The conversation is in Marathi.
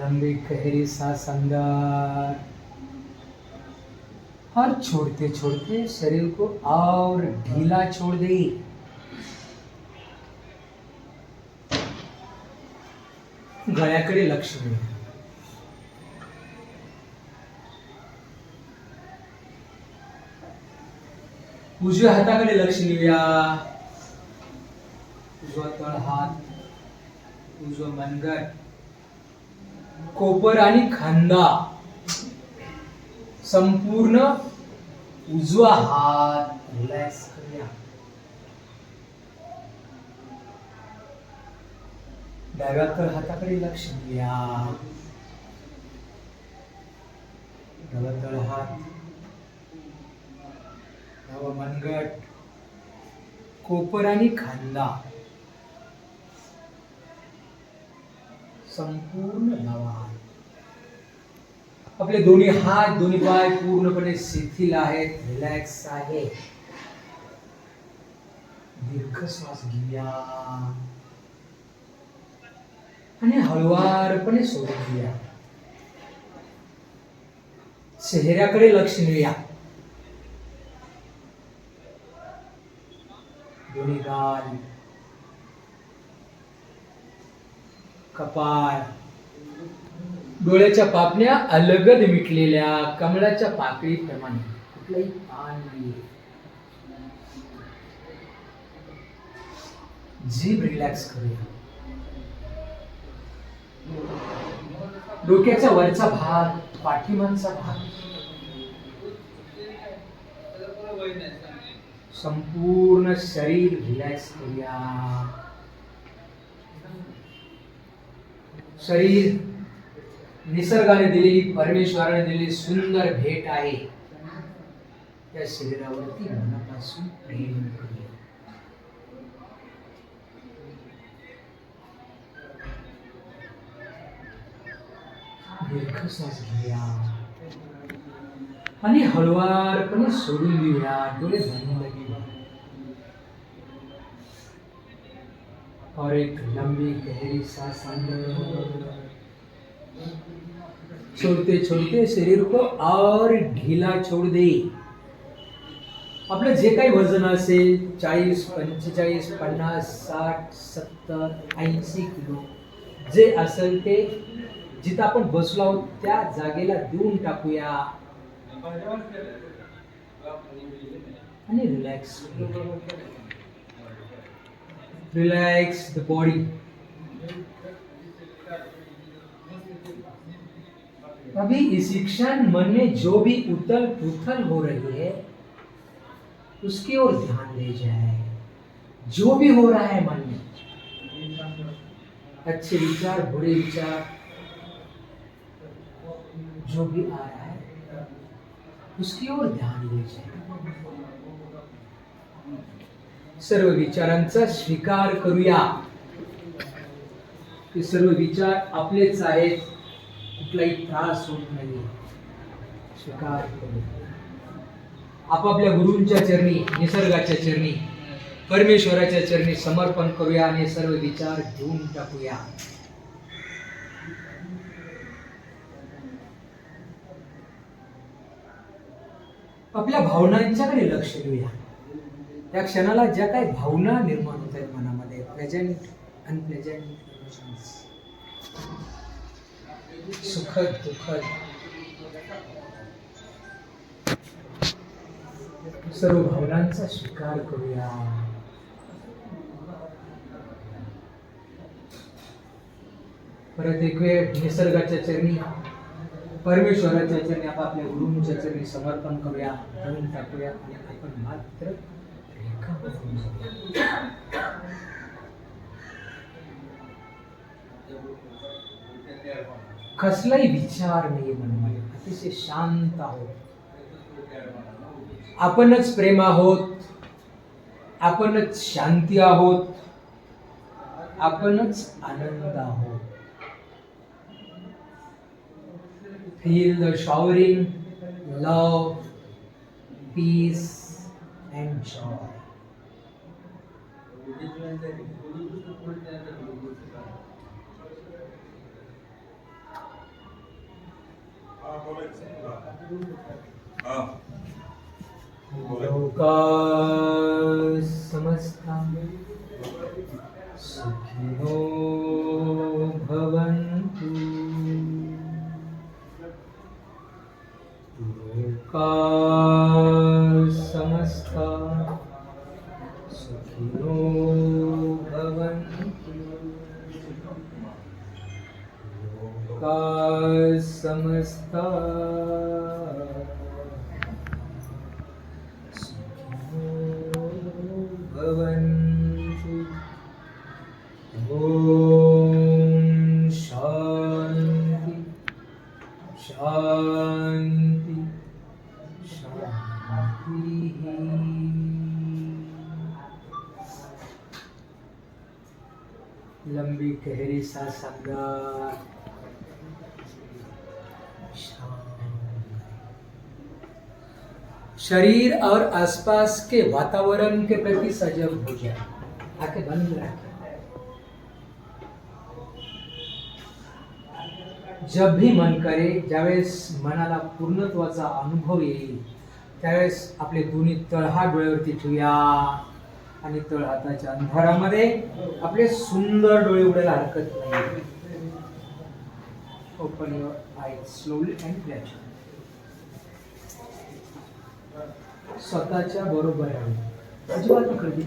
लंबी गहरी सांस अंदर और छोड़ते छोड़ते शरीर को और ढीला छोड़ दे। गळ्याकडे लक्ष दे। उजव्या हाताकडे लक्ष देऊया। उजवा तळ हात, उजवं मनगट, कोपर आणि खांदा, संपूर्ण उजवा हात रिलॅक्स करूया। डाव्या तळ हाताकडे लक्ष देऊया। डावा तळ हात, डावा मनगट, कोपर आणि खांदा, संपूर्ण डावा हात। आपले दोन्ही हात दोन्ही पाय पूर्णपणे शिथिल आहेत, रिलॅक्स आहे। दीर्घ श्वास घेऊया आणि हळुवारपणे सोडून देऊया। चेहऱ्याकडे लक्ष देऊया। दोन्ही गाल, कपाळ, डोळ्याच्या पापण्या अलगद मिटलेल्या कमळाच्या पाकळीप्रमाणे, कुठलाही ताण नाही। जीभ रिलॅक्स करूया। डोक्याचा वरचा भाग, पाठीमागचा भाग, संपूर्ण शरीर रिलॅक्स करूया। शरीर निसर्गाने दिलेली, परमेश्वराने दिलेली सुंदर भेट आहे। या शरीरावरती मनापासून प्रेम करूया। दीर्घ श्वास घेऊया आणि हळुवारपणे सोडून देऊया। डोळे बंद घेऊया और एक लंबी गहरी सांस अंदर। छोड़ते छोड़ते शरीर को और ढीला छोड़ दे। आपलं जे काही वजन असेल 40, 45, 50, 60, 70, 80 किलो जे असेल ते जिथं आपण बसलो आहोत त्या जागेला देऊन टाकूया आणि रिलॅक्स रिलैक्स द बॉडी। अभी इस क्षण मन में जो भी उथल पुथल हो रही है उसकी ओर ध्यान दे जाए। जो भी हो रहा है मन में, अच्छे विचार, बुरे विचार, जो भी आ रहा है उसकी ओर ध्यान दे जाए। सर्व विचारांचा स्वीकार करूया की सर्व विचार आपलेच आहेत, कुठलाही त्रास होत नाही। स्वीकार करू। आपापल्या गुरूंच्या चरणी, निसर्गाच्या चरणी, परमेश्वराच्या चरणी समर्पण करूया आणि सर्व विचार घेऊन टाकूया। आपल्या भावनांच्याकडे लक्ष देऊया। त्या क्षणाला ज्या काही भावना निर्माण होत आहेत मनामध्ये, प्रेझेंट, अनप्लेझेंट इमोशन्स, सुखद दुःखद, सर्व भावनांचा स्वीकार करूया। परत एक वेळ निसर्गाच्या चरणी, परमेश्वराच्या चरणी, आपापल्या गुरूंच्या चरणी समर्पण करूया, करून टाकूया आणि आपण मात्र कसलाही विचार नाही मनामध्ये, अतिशय शांत आहोत। आपणच प्रेम आहोत, आपणच शांती आहोत, आपणच आनंद आहोत। Feel the showering love, peace and joy. लोका समस्ता सुखिनो भवन्तु। लोका समस्ता सुखिनो भवन्तु। लोका समस्ता सुखिनो भवन्तु। ओम शांति शांति शांति। लंबी गहरी सांस अंदर, शरीर और आसपास के वातावरण के प्रति सजग हो जाए। आंखें बंद रखें। जब भी मन करे, ज्यावेळेस मनाला पूर्णत्वाचा अनुभव येईल त्यावेळेस आपले दोन्ही तळहात डोळ्यावरती ठेवूया आणि तळहाताच्या अंधारामध्ये आपले सुंदर डोळे उघडायला हरकत नाही. Open your eyes slowly and gradually. स्वतःच्या बरोबर आहे. अजिबात कधी